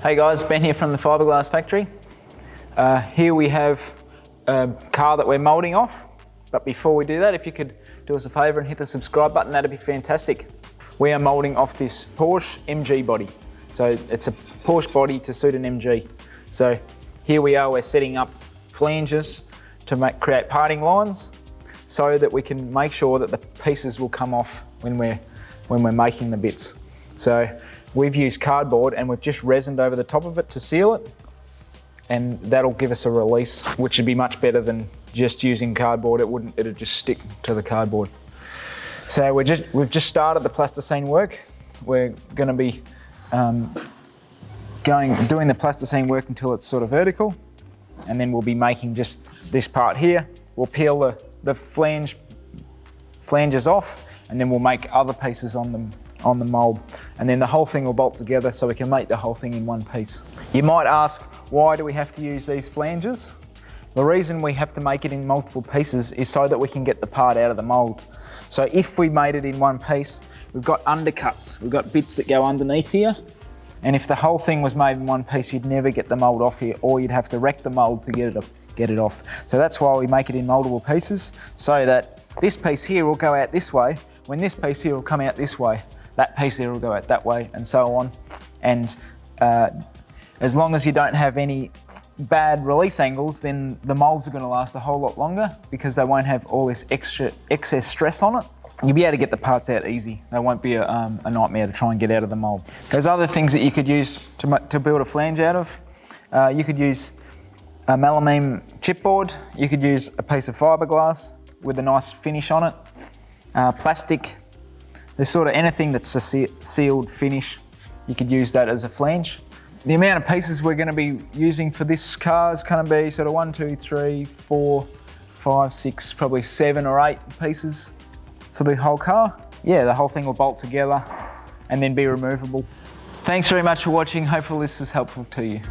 Hey guys, Ben here from the Fibreglass Factory. Here we have a car that we're moulding off. But before we do that, if you could do us a favour and hit the subscribe button, that'd be fantastic. We are moulding off this Porsche MG body. So it's a Porsche body to suit an MG. So here we are, we're setting up flanges to create parting lines so that we can make sure that the pieces will come off when we're making the bits. So we've used cardboard and we've just resined over the top of it to seal it, and that'll give us a release, which would be much better than just using cardboard. It'd just stick to the cardboard. So we've just started the plasticine work. We're going to be doing the plasticine work until it's sort of vertical, and then we'll be making just this part here. We'll peel the flanges off, and then we'll make other pieces on the mould, and then the whole thing will bolt together so we can make the whole thing in one piece. You might ask, why do we have to use these flanges? The reason we have to make it in multiple pieces is so that we can get the part out of the mould. So if we made it in one piece, we've got undercuts, we've got bits that go underneath here, and if the whole thing was made in one piece, you'd never get the mould off here, or you'd have to wreck the mould to get it off. So that's why we make it in multiple pieces, so that this piece here will go out this way, when this piece here will come out this way, that piece there will go out that way, and so on. And as long as you don't have any bad release angles, then the moulds are going to last a whole lot longer because they won't have all this excess stress on it. You'll be able to get the parts out easy. They won't be a nightmare to try and get out of the mould. There's other things that you could use to build a flange out of. You could use a melamine chipboard. You could use a piece of fiberglass with a nice finish on it. Plastic. There's sort of anything that's a sealed finish, you could use that as a flange. The amount of pieces we're going to be using for this car is going to be sort of 1, 2, 3, 4, 5, 6, probably 7 or 8 pieces for the whole car. Yeah, the whole thing will bolt together and then be removable. Thanks very much for watching. Hopefully this was helpful to you.